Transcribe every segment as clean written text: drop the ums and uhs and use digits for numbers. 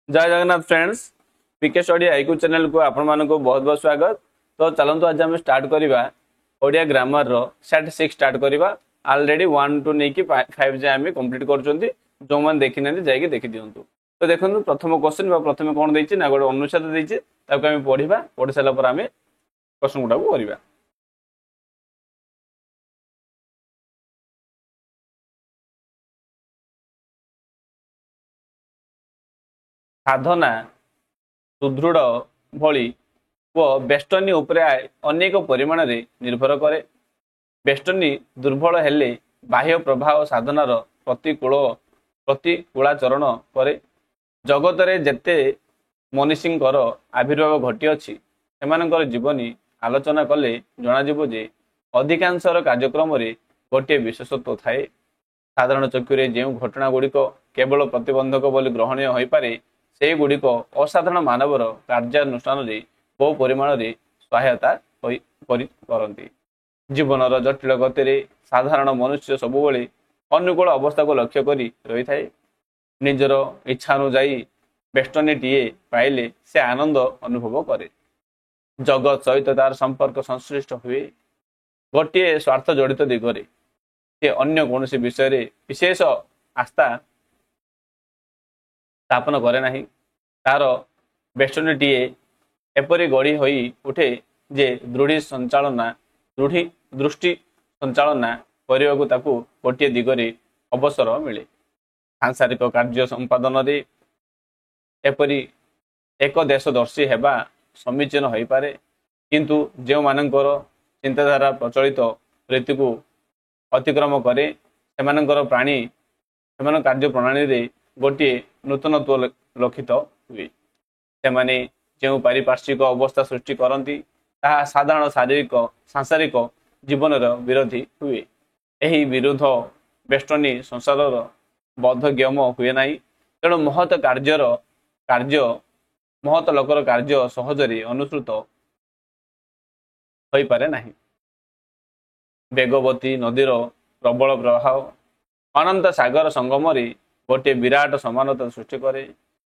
जय जगन्नाथ फ्रेंड्स पीके study IQ channel को आपण मानको बहुत बहुत स्वागत। तो चलंतु आज हम स्टार्ट करिबा ओडिया ग्रामर रो सेट 6 स्टार्ट करिबा। ऑलरेडी 1 टू नै कि 5 जे हम कंप्लीट करचोंती जो मन देखि नै जाय के देखि दियंतु। तो देखंतु प्रथम क्वेश्चन बा प्रथम कोन दैछि ना गोटे अनुच्छेद दैछि ताको हम पढिबा पढि साला पर हम क्वेश्चन गुडा को करिबा। साधना सुदृढ़ भली व बेष्टनी उपरे अनेक परिमाण रे निर्भर करे। बेष्टनी दुर्बल हेले बाह्य प्रभाव साधनार प्रतिकूलाचरण करे। जगत रे जेते मनीषींकर आविर्भाव घटी अछि सेमानकर जीवनी आलोचना कले जनाजिबो जे अधिकांशर कार्यक्रम रे गोटे विशेषत्व थाए। साधारण चक्षुरे जो घटना गुड़िक केवल प्रतिबंधक बोली ग्रहणीय हो पारे से गुड़िक असाधारण मानवर कार्यानुष्ठान बहु परिमाण में सहायता करती। जीवनर जटिल गति में साधारण मनुष्य सबुबले अनुकूल अवस्था को लक्ष्य करी रही थाए। निजर इच्छानुजाई बेष्टनीटीए पाइले से आनंद अनुभव करे। जगत सहित तार संपर्क संश्लिष्ट हुए। गोटे स्वार्थ जड़ित दिगरे से अन्य कौन विषय रे विशेष आस्था स्थापन करे नहीं। तार बेष्टनीटीए एपरी गढ़ी होई उठे जे दृढ़ी दृष्टि संचालना करने को ताकू गोटे दिगरे अवसर मिले। सांसारिक कार्य संपादन रे एपरी एक देशदर्शी हेबा समीचीन हो पारे, किंतु जो मानकर चिंताधारा प्रचलित रीति को अतिक्रम करे सेमानकर प्राणी सेमान कार्य प्रणाली रे गोटे नूतनत्व लक्षित हुए। सेमाने जो पारिपार्श्विक अवस्था सृष्टि करती ताहा साधारण शारीरिक सांसारिक जीवन विरोधी हुए। यही विरोध बेष्टनी संसार बद्धगम हुए ना। तेणु महत महत लोकर कार्य सहजरे अनुसृत हो पारे नहीं। बेगवती नदीर प्रबल प्रभाव अनंत सागर संगम रे गोटे विराट समानता सृष्टि करे,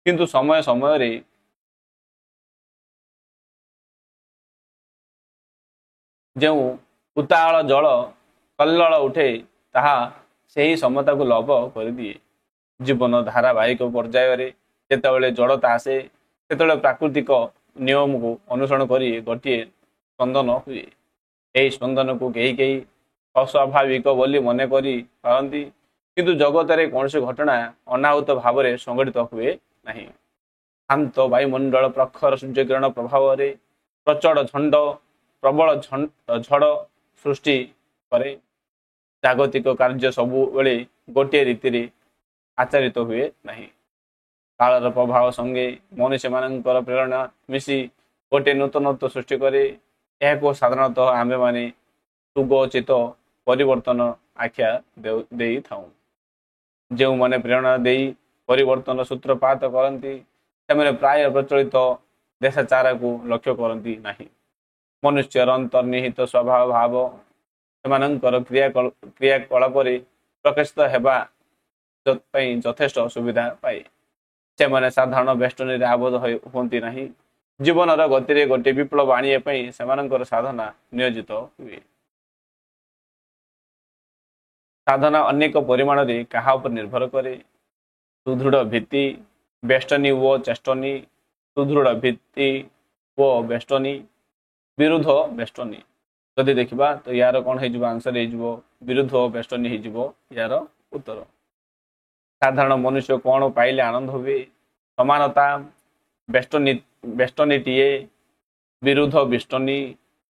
किंतु समय समय रे जो उताल जल कल्लल उठे ताहा सही समता को लभ कर दिए। जीवन धारावाहिक पर्याय रे जेतेबेले जड़ता आसे सेतेबेले प्राकृतिक नियम को अनुसरण करी गोटे स्पंदन हुए। यही स्पंदन को कहीं कहीं अस्वाभाविक बोली मन करी पारती, किंतु जगत रे कौन घटना अनाहुत भाव में संगठित हुए नहीं। शांत वायुमंडल प्रखर सूर्यकिरण प्रभाव में प्रचंड प्रबल झड़ सृष्टि करे। जागतिक कार्य सबु बेले गोटे रीति आचरित हुए नहीं। कालर प्रभाव संगे मनुष्य मानकर प्रेरणा मिसी गोटे नूतनत्व सृष्टि करे। यह साधारणतः आमे माने सुगोचित परिवर्तन आख्या दे थाऊ। जो माने प्रेरणा दे परिवर्तन सूत्रपात करती से प्राय प्रचलित देशाचारा को लक्ष्य करती नहीं। मनुष्यर अंतर्निहित स्वभाव भाव सेमानंकर क्रियाकलाप प्रकाशित हेबा यथेष्ट सुविधा पाए। से माने साधारण बेष्टनी आबद्ध होती नहीं। जीवनर गति गोटे विप्लव आने सेमानंकर साधना नियोजित हुए। साधना अनेक परिमाण रे कहा पर निर्भर करे। सुदृढ़ भित्ति बेष्टनी व चेष्टनी। सुदृढ़ भित्ति व बेष्टनी विरुद्ध बेष्टनी जदि देखा तो यार कौन हो आंसर हो विरुद्ध बेष्टनी हो यार उत्तर। साधारण मनुष्य कौन पाइले आनंद हुए। समानता बेष्टनीटीए विरुद्ध बेष्टनी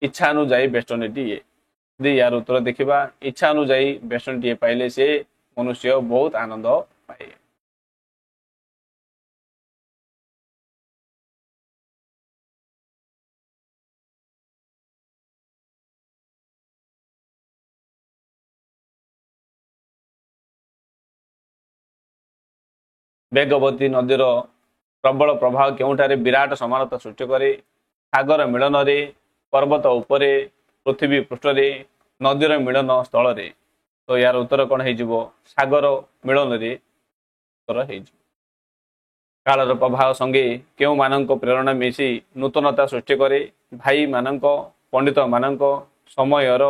इच्छानुजाई बेष्टनीटीए। यदि यार उत्तर देखा इच्छा अनुजाई बेष्टनीटीए पाइले से मनुष्य बहुत आनंद पाए। बेगवती नदीर प्रबल प्रभाव केउठारे विराट समानता सृष्टि करे। सागर मिलन रे पर्वत उपरे पृथ्वी पृष्ठ रे नदीर मिलन स्थल रे। तो यार उत्तर कौन हो सागर मिलन रे उत्तर हो। କାଳର ପ୍ରଭାବ ସଙ୍ଗେ କେଉଁମାନଙ୍କ ପ୍ରେରଣା ମିଶି ନୂତନତା ସୃଷ୍ଟି କରେ? ଭାଇମାନଙ୍କ, ପଣ୍ଡିତମାନଙ୍କ, ସମୟର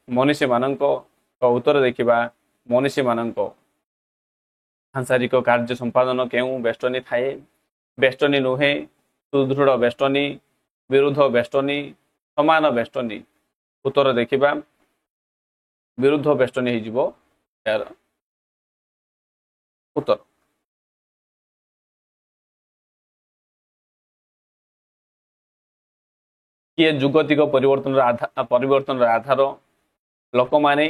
ମନୀଷୀମାନଙ୍କ। ତ ଉତ୍ତର ଦେଖିବା ମନୀଷୀମାନଙ୍କ। ସାଂସାରିକ କାର୍ଯ୍ୟ ସମ୍ପାଦନ କେଉଁ ବେଷ୍ଟନୀ ଥାଏ? ବେଷ୍ଟନୀ ନୁହେଁ, ସୁଦୃଢ଼ ବେଷ୍ଟନୀ, ବିରୁଦ୍ଧ ବେଷ୍ଟନୀ, ସମାନ ବେଷ୍ଟନୀ। ଉତ୍ତର ଦେଖିବା ବିରୁଦ୍ଧ ବେଷ୍ଟନୀ ହେଇଯିବ ଏହାର ଉତ୍ତର। କିଏ ଯୁଗତିକ ପରିବର୍ତ୍ତନର ଆଧାର? ଲୋକମାନେ,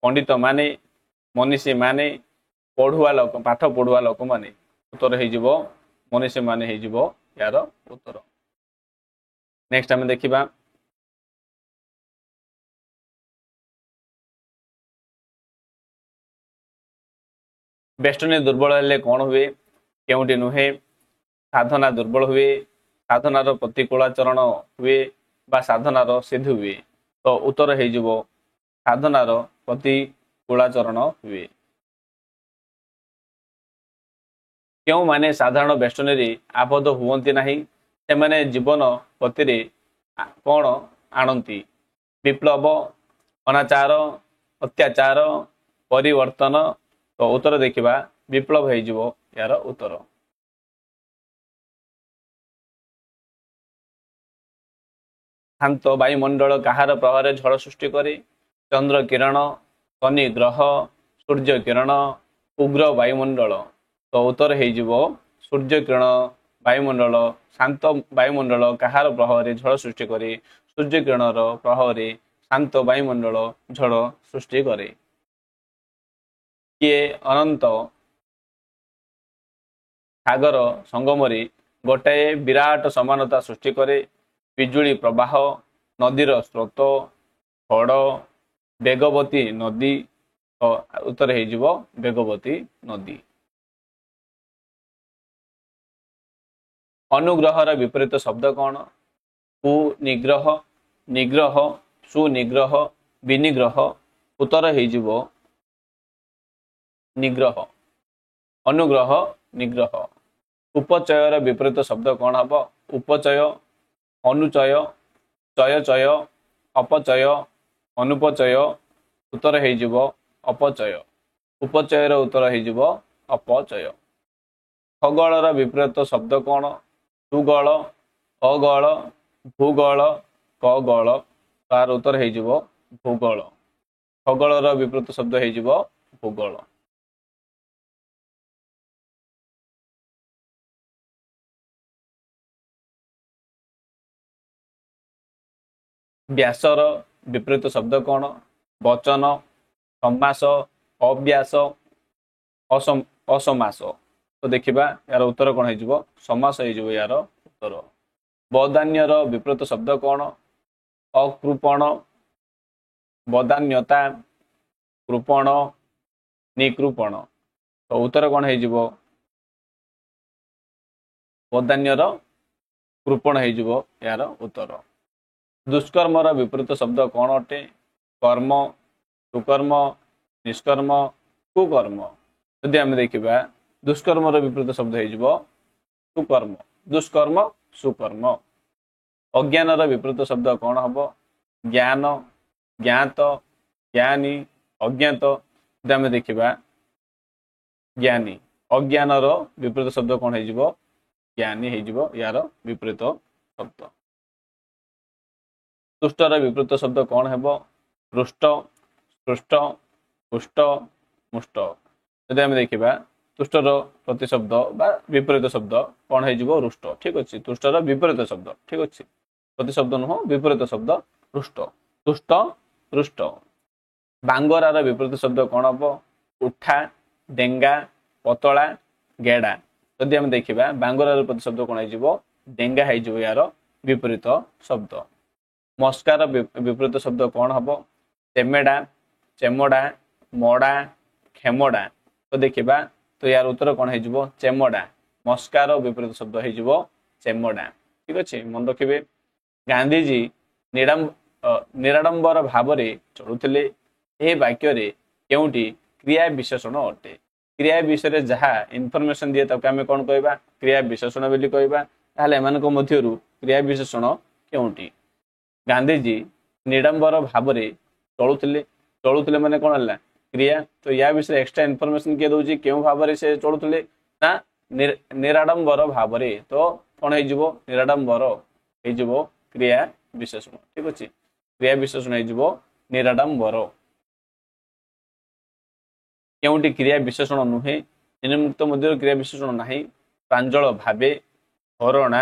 ପଣ୍ଡିତମାନେ, ମନୀଷୀମାନେ, ପାଠ ପଢୁଆ ଲୋକମାନେ। ଉତ୍ତର ହେଇଯିବ ମନୀଷୀମାନେ ହେଇଯିବ ଏହାର ଉତ୍ତର। ନେକ୍ସଟ ଆମେ ଦେଖିବା ବେଷ୍ଟନୀ ଦୁର୍ବଳ ହେଲେ କଣ ହୁଏ? କେଉଁଠି ନୁହେଁ? ସାଧନା ଦୁର୍ବଳ ହୁଏ, ସାଧନାର ପ୍ରତିକୂଳାଚରଣ ହୁଏ ବା ସାଧନାର ସିଦ୍ଧି ହୁଏ। ତ ଉତ୍ତର ହେଇଯିବ ସାଧନାର ପ୍ରତିକୂଳାଚରଣ ହୁଏ। କେଉଁମାନେ ସାଧାରଣ ବେଷ୍ଟନୀରେ ଆବଦ୍ଧ ହୁଅନ୍ତି ନାହିଁ? ସେମାନେ ଜୀବନ ଗତିରେ କଣ ଆଣନ୍ତି? ବିପ୍ଳବ, ଅନାଚାର, ଅତ୍ୟାଚାର, ପରିବର୍ତ୍ତନ। ତ ଉତ୍ତର ଦେଖିବା ବିପ୍ଳବ ହେଇଯିବ ଏହାର ଉତ୍ତର। ଶାନ୍ତ ବାୟୁମଣ୍ଡଳ କାହାର ପ୍ରଭାବରେ ଝଡ଼ ସୃଷ୍ଟି କରେ? ଚନ୍ଦ୍ର କିରଣ, ଶନି ଗ୍ରହ, ସୂର୍ଯ୍ୟ କିରଣ, ଉଗ୍ର ବାୟୁମଣ୍ଡଳ। ତ ଉତ୍ତର ହେଇଯିବ ସୂର୍ଯ୍ୟ କିରଣ ବାୟୁମଣ୍ଡଳ। ଶାନ୍ତ ବାୟୁମଣ୍ଡଳ କାହାର ପ୍ରଭାବରେ ଝଡ଼ ସୃଷ୍ଟି କରେ? ସୂର୍ଯ୍ୟ କିରଣର ପ୍ରଭାବରେ ଶାନ୍ତ ବାୟୁମଣ୍ଡଳ ଝଡ଼ ସୃଷ୍ଟି କରେ। କିଏ ଅନନ୍ତ ସାଗର ସଙ୍ଗମରେ ଗୋଟାଏ ବିରାଟ ସମାନତା ସୃଷ୍ଟି କରେ? ବିଜୁଳି ପ୍ରବାହ, ନଦୀର ସ୍ରୋତ, ଝଡ଼, ବେଗବତୀ ନଦୀ। ଉତ୍ତର ହେଇଯିବ ବେଗବତୀ ନଦୀ। ଅନୁଗ୍ରହର ବିପରୀତ ଶବ୍ଦ କଣ? କୁନିଗ୍ରହ, ନିଗ୍ରହ, ସୁନିଗ୍ରହ, ବିନିଗ୍ରହ। ଉତ୍ତର ହେଇଯିବ ନିଗ୍ରହ। ଅନୁଗ୍ରହ, ନିଗ୍ରହ। ଉପଚୟର ବିପରୀତ ଶବ୍ଦ କଣ ହବ? ଉପଚୟ, ଅନୁଚୟ, ଚୟଚୟ, ଅପଚୟ, ଅନୁପଚୟ। ଉତ୍ତର ହେଇଯିବ ଅପଚୟ। ଉପଚୟର ଉତ୍ତର ହେଇଯିବ ଅପଚୟ। ଖଗୋଳର ବିପରୀତ ଶବ୍ଦ କଣ? ସୁଗଳ, ଅଗଳ, ଭୂଗୋଳ, କଗୋଳ। ତାର ଉତ୍ତର ହେଇଯିବ ଭୂଗୋଳ। ଖଗୋଳର ବିପରୀତ ଶବ୍ଦ ହେଇଯିବ ଭୂଗୋଳ। ବ୍ୟାସର ବିପରୀତ ଶବ୍ଦ କଣ? ବଚନ, ସମାସ, ଅବ୍ୟାସ, ଅସମାସ। ତ ଦେଖିବା ଏହାର ଉତ୍ତର କଣ ହେଇଯିବ? ସମାସ ହେଇଯିବ ଏହାର ଉତ୍ତର। ବଦାନ୍ୟର ବିପରୀତ ଶବ୍ଦ କଣ? ଅକୃପଣ, ବଦାନ୍ୟତା, କୃପଣ, ନିକୃପଣ। ତ ଉତ୍ତର କଣ ହେଇଯିବ? ବଦାନ୍ୟର କୃପଣ ହେଇଯିବ ଏହାର ଉତ୍ତର। ଦୁଷ୍କର୍ମର ବିପରୀତ ଶବ୍ଦ କଣ ଅଟେ? କର୍ମ, ସୁକର୍ମ, ନିଷ୍କର୍ମ, କୁକର୍ମ। ଯଦି ଆମେ ଦେଖିବା ଦୁଷ୍କର୍ମର ବିପରୀତ ଶବ୍ଦ ହେଇଯିବ ସୁକର୍ମ। ଦୁଷ୍କର୍ମ, ସୁକର୍ମ। ଅଜ୍ଞାନର ବିପରୀତ ଶବ୍ଦ କଣ ହବ? ଜ୍ଞାନ, ଜ୍ଞାତ, ଜ୍ଞାନୀ, ଅଜ୍ଞାତ। ଯଦି ଆମେ ଦେଖିବା ଜ୍ଞାନୀ। ଅଜ୍ଞାନର ବିପରୀତ ଶବ୍ଦ କଣ ହେଇଯିବ? ଜ୍ଞାନୀ ହେଇଯିବ ୟାର ବିପରୀତ ଶବ୍ଦ। ତୁଷ୍ଟର ବିପରୀତ ଶବ୍ଦ କଣ ହେବ? ପୃଷ୍ଟ, ପୃଷ୍ଟ, ପୁଷ୍ଟ, ମୁଷ୍ଟ। ଯଦି ଆମେ ଦେଖିବା ତୁଷ୍ଟର ପ୍ରତିଶବ୍ଦ ବା ବିପରୀତ ଶବ୍ଦ କଣ ହେଇଯିବ? ରୁଷ୍ଟ। ଠିକ ଅଛି, ତୁଷ୍ଟର ବିପରୀତ ଶବ୍ଦ। ଠିକ ଅଛି, ପ୍ରତିଶବ୍ଦ ନୁହଁ, ବିପରୀତ ଶବ୍ଦ ରୁଷ୍ଟ। ତୁଷ୍ଟ, ରୁଷ୍ଟ। ବାଙ୍ଗରାର ବିପରୀତ ଶବ୍ଦ କଣ ହବ? ଉଠା, ଡେଙ୍ଗା, ପତଳା, ଗେଡା। ଯଦି ଆମେ ଦେଖିବା ବାଙ୍ଗରାର ପ୍ରତିଶବ୍ଦ କଣ ହେଇଯିବ? ଡେଙ୍ଗା ହେଇଯିବ ୟାର ବିପରୀତ ଶବ୍ଦ। ମସ୍କାର ବିପରୀତ ଶବ୍ଦ କଣ ହବ? ଚେମେଡା, ଚେମଡା, ମଡା, ଖେମଡା। ତ ଦେଖିବା ତ ୟାର ଉତ୍ତର କଣ ହେଇଯିବ? ଚେମଡା। ମସ୍କାର ବିପରୀତ ଶବ୍ଦ ହେଇଯିବ ଚେମଡା। ଠିକ ଅଛି, ମନେ ରଖିବେ। ଗାନ୍ଧୀଜୀ ନିରାଡମ୍ବର ଭାବରେ ଚଳୁଥିଲେ। ଏହି ବାକ୍ୟରେ କେଉଁଟି କ୍ରିୟା ବିଶେଷଣ ଅଟେ? क्रिया विषय जहाँ इनफॉरमेशन दिए ताको आमे कौन कहबा क्रिया विशेषण बोली कहबा। ताहले एमानक मध्यरु क्रिया विशेषण केउंटी गांधीजी निडंबर भावरे चलुथिले माने कौन हला क्रिया। तो या विषय एक्स्ट्रा इनफॉरमेशन किए दउची केउ भावरे से चलुथिले ना निराडंबर भावरे। तो कौन है जिवो निराडंबर है जिवो क्रिया विशेषण। ठीक अछि क्रिया विशेषण है जिवो निराडंबर। केउंटी क्रिया विशेषण नुहे निम्नमुक्त मध्य क्रिया विशेषण नाही प्रांजल भावे हरणा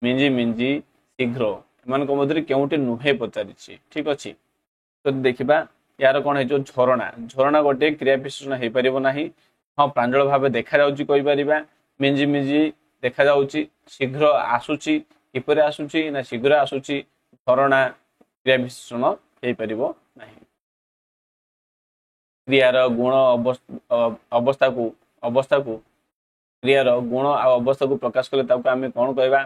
मिंजी मिंजी शीघ्र एमानक मध्य केउंटी नुहे पचारिछि। ठीक अछि तो देखिबा यार कौन है जो झरणा झरणा गोटे क्रिया विशेषण है परिबो नाही। हाँ प्रांजल भावे देखा जाउची कहि परिबा मिंजी मिंजी देखा जाउची शीघ्र आसुची किपरे आसुची ना शीघ्र आसुची झरणा क्रिया विशेषण है परिबो नाही। क्रियार गुण अवस्था को क्रियार गुण आ अवस्था को प्रकाश कले ताको आमे कोन कहबा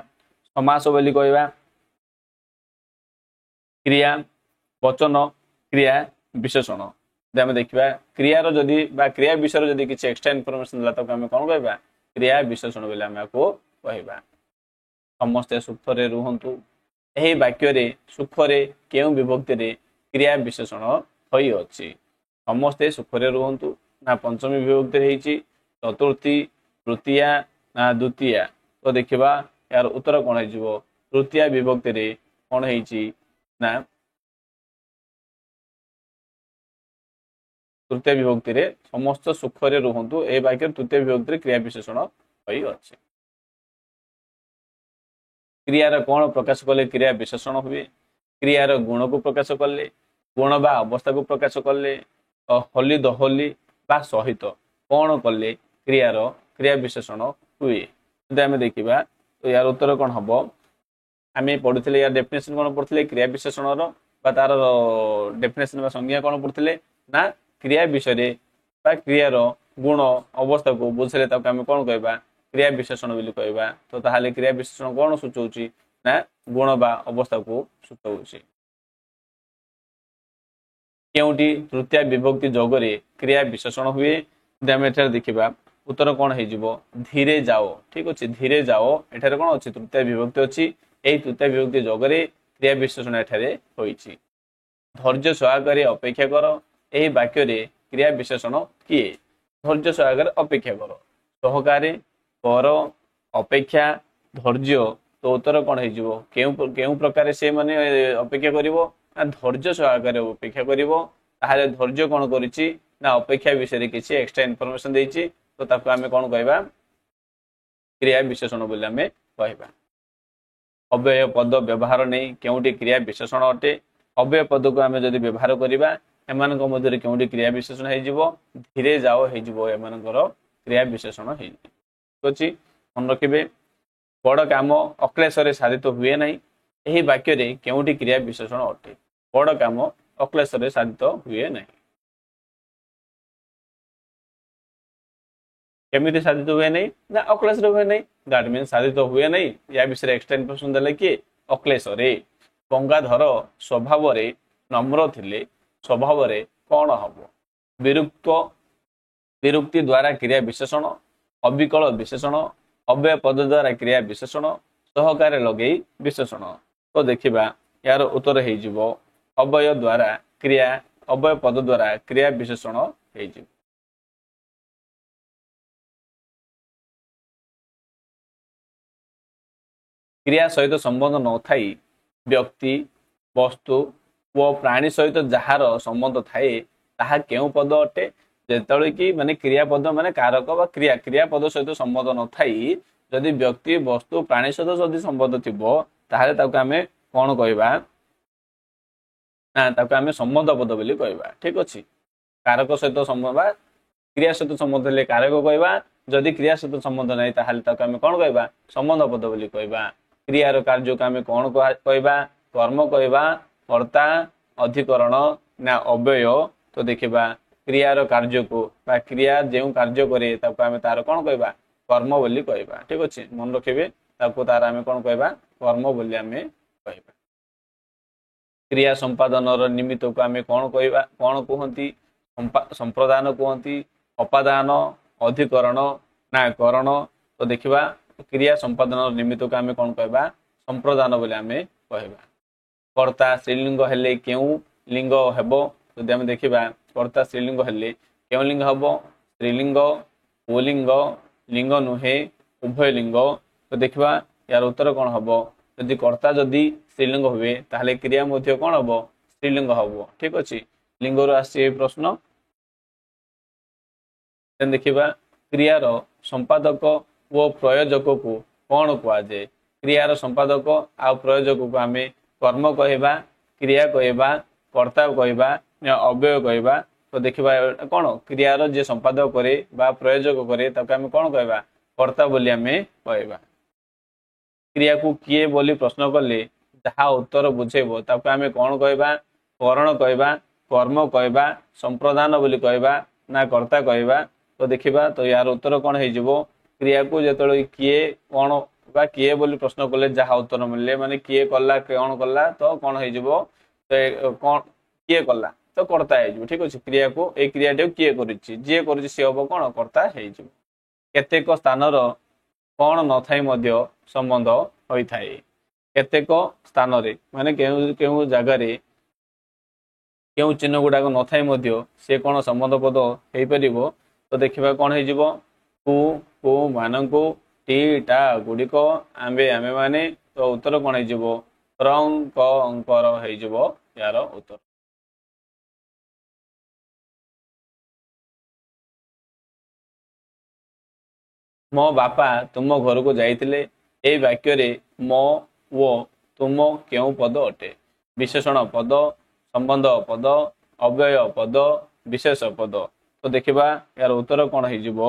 समास बोली कहबा। क्रिया वचन क्रिया विशेषण आमे देखिबा क्रियार जदि बा क्रिया विषय जदि किछि एक्स्ट्रा इनफॉरमेशन दिला ताको आमे कोन कहबा क्रिया विशेषण बोली आमे को कहबा। समस्त सुखरे रुहंतु एही वाक्य रे सुखरे केउ विभक्ति रे क्रिया विशेषण होई अछि। समस्ते सुखरे रुहंतु ना पंचमी विभक्ति रही चतुर्थी तृतीया ना द्वितीया। तो देखिबा यार उत्तर कौन है जीवो तृतीया विभक्ति रे कौन है ना तृतीय विभक्ति रे समस्त सुखरे रुहंतु ए वाक्य तृतीय विभक्ति रे क्रिया विशेषण होई अछि। क्रियार कौन प्रकाश कले क्रिया विशेषण हुए क्रियार गुण को प्रकाश कले गुण बा अवस्था को प्रकाश कले होली दहोली बा सहित कौन कले क्रियार क्रिया विशेषण हुए। आम देखा तो यार उत्तर कौन हम आम पढ़ुले यार डेफिनेशन कौन पढ़ुले क्रिया विशेषण तार डेफिनेशन संज्ञा कौन पढ़ुले ना क्रिया विषय क्रियार गुण अवस्था को बुझे आम कौन कहबा क्रिया विशेषण बोली कहबा। तो ताहले क्रिया विशेषण कौन सूचौची ना गुण बा अवस्था को सूचौची। केउंटी तृतीय विभक्ति जोगरे क्रिया विशेषण हुए आम एठार देखिबा उत्तर कौन है जीवो धीरे जाओ। ठीक अच्छे धीरे जाओ एठारे कौन अच्छी तृतीय विभक्ति अच्छी यही तृतीय विभक्ति जोगरे क्रिया विशेषण एठारे होईची। धैर्य सहकारे अपेक्षा कर यही वाक्य रे क्रिया विशेषण किए धैर्य सहकारे अपेक्षा कर सहकारे पर अपेक्षा धैर्य। तो उत्तर कौन है जीवो केउ प्रकार से माने अपेक्षा करिवो ना धैर्य सहकारे अपेक्षा करिवो। ताहाले धैर्य कौन करिछि ना अपेक्षा विषय किसी एक्स्ट्रा इनफॉरमेशन देछि। तो ताको आमे कौन कहबा क्रिया विशेषण बोली आमे कहबा। अव्यय पद व्यवहार नहीं केउटी क्रिया विशेषण अटे अव्यय पद को आमे जदि व्यवहार करिबा एमानक मध्यरे केउटी क्रिया विशेषण हे जिवो धीरे जाओ हे जिवो एमानकर क्रिया विशेषण हे अछि। मन रखिबे बड़ काम अक्लेशरे साधित हुए नहीं एही वाक्य रे केउटी क्रिया विशेषण अटे बड़ काम अक्लेशरे साधित हुए नहीं। केमिति साधित हुए नहीं ना अक्लेशरे हुए नहीं दैट मीन साधित हुए नहीं या विषय एक्स्ट्रा इनफॉरमेशन देले कि अक्लेशरे। गंगाधर स्वभाव रे नम्र थिले स्वभाव रे कौन हबो विरुक्ति द्वारा क्रिया विशेषण अविकल विशेषण अव्यय पद द्वारा क्रिया विशेषण सहकार लगेई विशेषण। तो देखिबा यार उत्तर हे जिवो अव्यय द्वारा क्रिया अव्यय पद द्वारा क्रिया विशेषण हे जिवो। क्रिया सहित संबंध न थाई व्यक्ति वस्तु व प्राणी सहित जार संबंध थाए ताहा केउ पद अटे जेतळे कि माने क्रिया पद माने कारक बा क्रिया क्रिया पद सहित संबंध न थाई जदि व्यक्ति वस्तु प्राणी सहित जदि संबंध थिबो ताहाले ताको आमे कोन कहबा ना ताको आमे संबंध पद बोली कहबा। ठीक अछि कारक सहित संबंध बा क्रिया सहित संबंध ले कारक कहबा जदि क्रिया सहित संबंध नै ताहाले ताको आमे कोन कहबा संबंध पद बोली कहबा। क्रियार कार्य को आमे कोन कहबा कर्म कहबा कर्ता अधिकरण ना अव्यय। तो देखिबा क्रियार कार्य को बा क्रिया जेउ कार्य करे ताको आमे तार कोन कहबा कर्म बोली कहबा। ठीक अछि मन रखिबे ताको तार आमे कोन कहबा कर्म बोली आमे कहबा। क्रिया संपादन र निमित्त को आमे कोन कहबा कोन कहंती संप्रदान कहंती अपादान ଅଧିକରଣ ନା କରଣ। ତ ଦେଖିବା କ୍ରିୟା ସମ୍ପାଦନ ନିମିତ୍ତକୁ ଆମେ କ'ଣ କହିବା? ସମ୍ପ୍ରଦାନ ବୋଲି ଆମେ କହିବା। କର୍ତ୍ତା ସ୍ତ୍ରୀଲିଙ୍ଗ ହେଲେ କେଉଁ ଲିଙ୍ଗ ହେବ? ଯଦି ଆମେ ଦେଖିବା କର୍ତ୍ତା ସ୍ତ୍ରୀଲିଙ୍ଗ ହେଲେ କେଉଁ ଲିଙ୍ଗ ହେବ? ସ୍ତ୍ରୀଲିଙ୍ଗ, ପୁଲିଙ୍ଗ, ଲିଙ୍ଗ ନୁହେଁ, ଉଭୟ ଲିଙ୍ଗ। ତ ଦେଖିବା ୟାର ଉତ୍ତର କ'ଣ ହେବ? ଯଦି କର୍ତ୍ତା ଯଦି ସ୍ତ୍ରୀଲିଙ୍ଗ ହୁଏ ତାହେଲେ କ୍ରିୟା ମଧ୍ୟ କ'ଣ ହେବ? ସ୍ତ୍ରୀଲିଙ୍ଗ ହେବ। ଠିକ ଅଛି, ଲିଙ୍ଗରୁ ଆସିଛି ଏ ପ୍ରଶ୍ନ। ଦେଖିବା କ୍ରିୟାର ସମ୍ପାଦକ ଓ ପ୍ରୟୋଜକକୁ କ'ଣ କୁହାଯାଏ? କ୍ରିୟାର ସମ୍ପାଦକ ଆଉ ପ୍ରୟୋଜକକୁ ଆମେ କର୍ମ କହିବା, କ୍ରିୟା କହିବା, କର୍ତ୍ତା କହିବା, ଅବ୍ୟୟ କହିବା। ତ ଦେଖିବା କ'ଣ କ୍ରିୟାର ଯିଏ ସମ୍ପାଦକ କରେ ବା ପ୍ରୟୋଜକ କରେ ତାକୁ ଆମେ କ'ଣ କହିବା? କର୍ତ୍ତା ବୋଲି ଆମେ କହିବା। କ୍ରିୟାକୁ କିଏ ବୋଲି ପ୍ରଶ୍ନ କଲେ ଯାହା ଉତ୍ତର ବୁଝେଇବ ତାକୁ ଆମେ କ'ଣ କହିବା? କରଣ କହିବା, କର୍ମ କହିବା, ସମ୍ପ୍ରଦାନ ବୋଲି କହିବା ନା କର୍ତ୍ତା କହିବା? ତ ଦେଖିବା ତ ୟାର ଉତ୍ତର କ'ଣ ହେଇଯିବ? କ୍ରିୟାକୁ ଯେତେବେଳେ କିଏ କ'ଣ ବା କିଏ ବୋଲି ପ୍ରଶ୍ନ କଲେ ଯାହା ଉତ୍ତର ମିଳିଲେ ମାନେ କିଏ କଲା, କ'ଣ କଲା, ତ କ'ଣ ହେଇଯିବ? ତ କ'ଣ କିଏ କଲା ତ କର୍ତ୍ତା ହେଇଯିବ। ଠିକ ଅଛି, କ୍ରିୟାକୁ ଏଇ କ୍ରିୟାଟିକୁ କିଏ କରିଛି, ଯିଏ କରିଛି ସିଏ ହବ କ'ଣ? କର୍ତ୍ତା ହେଇଯିବ। କେତେକ ସ୍ଥାନର କ'ଣ ନଥାଇ ମଧ୍ୟ ସମ୍ବନ୍ଧ ହୋଇଥାଏ? କେତେକ ସ୍ଥାନରେ ମାନେ କେଉଁ କେଉଁ ଜାଗାରେ କେଉଁ ଚିହ୍ନ ଗୁଡ଼ାକ ନଥାଇ ମଧ୍ୟ ସେ କ'ଣ ସମ୍ବନ୍ଧ ପଦ ହେଇପାରିବ? ତ ଦେଖିବା କ'ଣ ହେଇଯିବ? କୁ, କୋଉ, ମାନଙ୍କୁ, ଟି, ଟା, ଗୁଡ଼ିକ, ଆମ୍ଭେ, ଆମେମାନେ। ତ ଉତ୍ତର କ'ଣ ହେଇଯିବ? ରଙ୍କ, ଅଙ୍କର ହେଇଯିବ ୟାର ଉତ୍ତର। ମୋ ବାପା ତୁମ ଘରକୁ ଯାଇଥିଲେ। ଏହି ବାକ୍ୟରେ ମୋ ଓ ତୁମ କେଉଁ ପଦ ଅଟେ? ବିଶେଷଣ ପଦ, ସମ୍ବନ୍ଧ ପଦ, ଅବ୍ୟୟ ପଦ, ବିଶେଷ ପଦ। ତ ଦେଖିବା ୟାର ଉତ୍ତର କ'ଣ ହେଇଯିବ?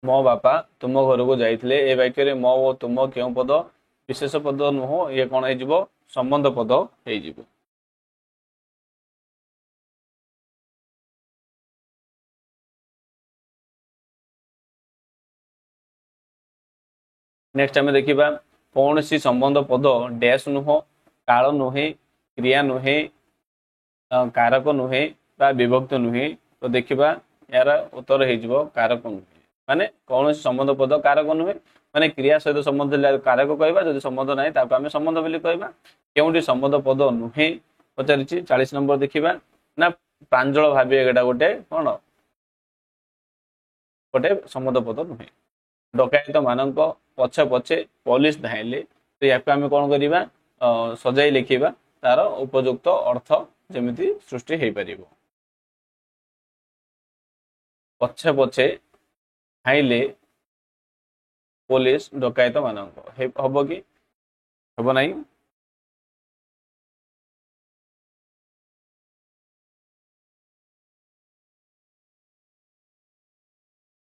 ମୋ ବାପା ତୁମ ଘରକୁ ଯାଇଥିଲେ। ଏ ବାକ୍ୟରେ ମୋ ଓ ତୁମ କେଉଁ ପଦ? ବିଶେଷ ପଦ ନୁହଁ, ଇଏ କ'ଣ ହେଇଯିବ? ସମ୍ବନ୍ଧ ପଦ ହେଇଯିବ। ନେକ୍ସଟ ଆମେ ଦେଖିବା କୌଣସି ସମ୍ବନ୍ଧ ପଦ ଡ୍ୟାସ୍ ନୁହଁ, କାଳ ନୁହେଁ, କ୍ରିୟା ନୁହେଁ, କାରକ ନୁହେଁ ବା ବିଭକ୍ତ ନୁହେଁ। ତ ଦେଖିବା ଏହାର ଉତ୍ତର ହେଇଯିବ କାରକ ନୁହେଁ। ମାନେ କୌଣସି ସମ୍ବନ୍ଧ ପଦ କାରକ ନୁହେଁ, ମାନେ କ୍ରିୟା ସହିତ ସମ୍ବନ୍ଧ ହେଲେ କାରକ କହିବା, ଯଦି ସମ୍ବନ୍ଧ ନାହିଁ ତାକୁ ଆମେ ସମ୍ବନ୍ଧ ବୋଲି କହିବା। କେଉଁଠି ସମ୍ବନ୍ଧ ପଦ ନୁହେଁ ପଚାରିଛି? 40 ନମ୍ବର ଦେଖିବା ନା ପ୍ରାଞ୍ଜଳ ଭାବେ ଏଇଟା ଗୋଟେ କ'ଣ? ଗୋଟେ ସମ୍ବନ୍ଧ ପଦ ନୁହେଁ। ଡକାୟତ ମାନଙ୍କ ପଛେ ପଛେ ପୋଲିସ ଧାଇଁଲେ। ତ ୟାକୁ ଆମେ କ'ଣ କରିବା? ସଜାଇ ଲେଖିବା, ତାର ଉପଯୁକ୍ତ ଅର୍ଥ ଯେମିତି ସୃଷ୍ଟି ହେଇପାରିବ। ପଛେ ପଛେ ଧାଇଁଲେ ପୋଲିସ ଡକାୟତ ମାନଙ୍କ, ହବ କି ହବ ନାହିଁ?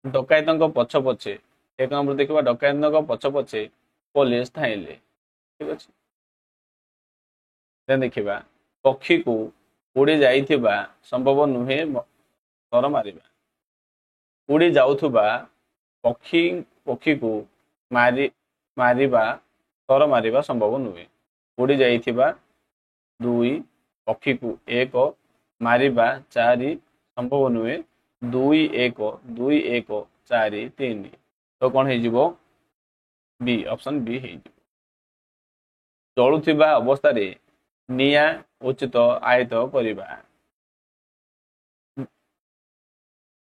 ଡକାୟତଙ୍କ ପଛ ପଛେ, 1 ନମ୍ବର ଦେଖିବା ଡକାୟତଙ୍କ ପଛ ପଛେ ପୋଲିସ ଧାଇଁଲେ। ଠିକ ଅଛି, ଦେଖିବା ପକ୍ଷୀକୁ ଉଡ଼ି ଯାଇଥିବା ସମ୍ଭବ ନୁହେଁ ଥର ମାରିବା। ଉଡ଼ି ଯାଉଥିବା ପକ୍ଷୀକୁ ମାରିବା ଥର ମାରିବା ସମ୍ଭବ ନୁହେଁ। ଉଡ଼ି ଯାଇଥିବା 2, ପକ୍ଷୀକୁ 1 ମାରିବା 4 ସମ୍ଭବ ନୁହେଁ। 2 1 2 1 4 3। ତ କ'ଣ ହେଇଯିବ? ବି, ଅପସନ ବି ହେଇଯିବ। ଜଳୁଥିବା ଅବସ୍ଥାରେ ନିଆଁ ଉଚିତ ଆୟତ କରିବା।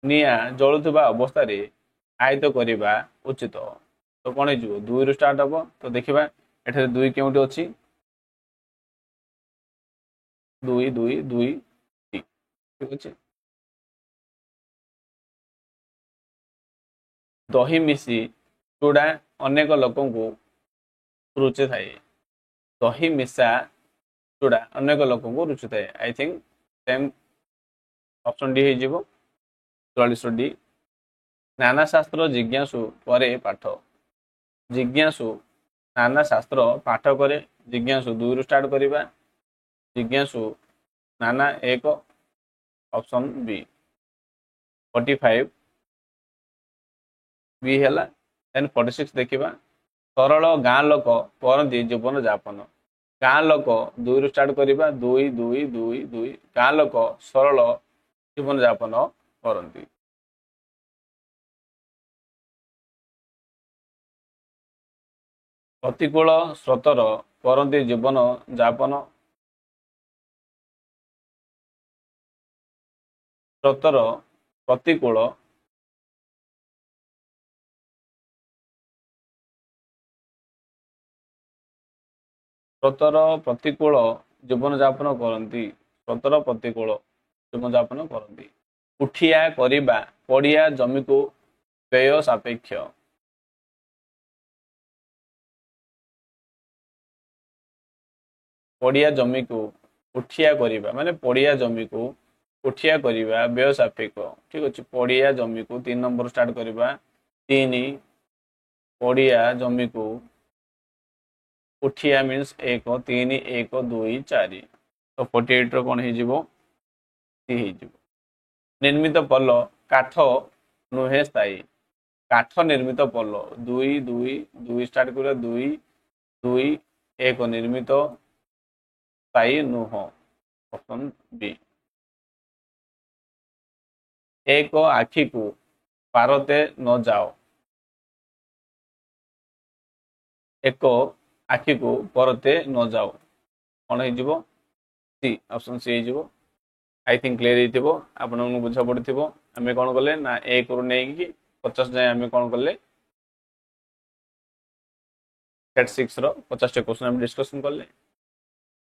ନିଆଁ ଜଳୁଥିବା ଅବସ୍ଥାରେ ଆୟତ କରିବା ଉଚିତ। ତ କ'ଣ ହେଇଯିବ? 2ରୁ ଷ୍ଟାର୍ଟ ହବ। ତ ଦେଖିବା ଏଠାରେ 2 କେଉଁଠି ଅଛି? 2 2 2 ଠିକ ଅଛି। ଦହି ମିଶି ଚୁଡ଼ା ଅନେକ ଲୋକଙ୍କୁ ରୁଚିଥାଏ। ଦହି ମିଶା ଚୁଡ଼ା ଅନେକ ଲୋକଙ୍କୁ ରୁଚିଥାଏ। I think same option D ହେଇଯିବ। 44 ଡି। ନାନା ଶାସ୍ତ୍ର ଜିଜ୍ଞାସୁ ପରେ ପାଠ। ଜିଜ୍ଞାସୁ ନାନା ଶାସ୍ତ୍ର ପାଠ କରେ। ଜିଜ୍ଞାସୁ 2ରୁ ଷ୍ଟାର୍ଟ କରିବା। ଜିଜ୍ଞାସୁ ନାନା 1, ଅପସନ ବି। 45 ବି ହେଲା। ଦେନ୍ 46 ଦେଖିବା। सरल गाँ लोक करती जीवन यापन गाँ लोक दुई रु स्टार्ट करवा दुई दुई दुई दुई गाँ लोक सरल जीवन यापन करती प्रतिकूल स्रोतर करती जीवन यापन स्रोतर प्रतिकूल स्रोतर प्रतिकूल जीवन यापन करती स्रोतर प्रतिकूल जीवन यापन करती उठिया करिबा पड़िया जमी को व्यय सापेक्ष पड़िया जमी को उठिया करिबा माने पड़िया जमी को उठिया करिबा व्यय सापेक्ष ठीक अच्छे पड़िया जमी को 3 नंबर स्टार्ट करवा 3 पड़िया जमी को उठिया मीन्स 1 3 1 2 4 तो 48 कौन हो निर्मित पल काठ नुहे स्थायी काठ निर्मित पल 2 2 2 स्टार्ट कर 2 2 1 निर्मित स्थायी नुह ऑप्शन बी एक आखि को पारते न जाओ एक आखि को परते न जाओ कौन हो सी ऑप्शन सी हो आई थिंक क्लियर हो आपन बुझा पड़ो आम कौन कले ना एक रु नहीं 50 जाए आम कौन कले सेट 6 50 क्वेश्चन आम डिस्कसन कले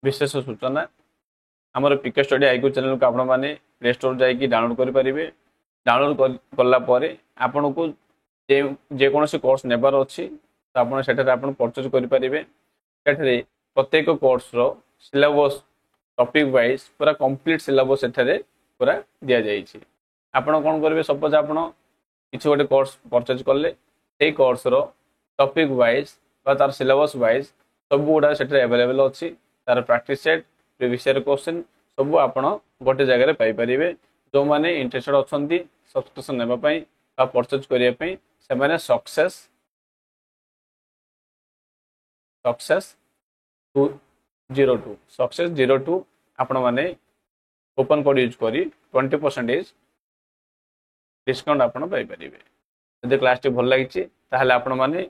विशेष सूचना आमर पिके स्टडी आईक्यू चैनल को आपण मैंने प्ले स्टोर जाकि डाउनलोड करेंगे डाउनलोड कलापर आपन को जेकोसी कोर्स नेबार अच्छी तो आप परचेज करेंगे प्रत्येक कोर्स सिलेबस टॉपिक वाइज पूरा कंप्लीट सिलेबस पूरा दि जाइए आपड़ कौन करेंगे सपोज आपड़ किसी गोटे कोर्स परचेज कले से कोर्स टॉपिक वाइज तार सिलेबस वाइज सब गुड़ा से अवेलेबल अच्छी तार practice set previous year question सब आप गोटे जगह पाइपर जो मैंने इंटरेस्टेड अच्छा सब्सक्रिप्शन नापी परचेज करने से सक्सेस सक्सेस 202 सक्सेस 02 आपण मैंने ओपन कोड यूज करी 20% डिस्काउंट आपण पाइपर यदि क्लास टी भल लगी ताहले आपण मैंने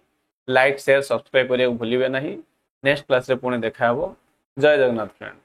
लाइक शेयर सब्सक्राइब करने भूलिए ना नेक्स्ट क्लास रे पुणी देखा जय जगन्नाथ फ्रेंड।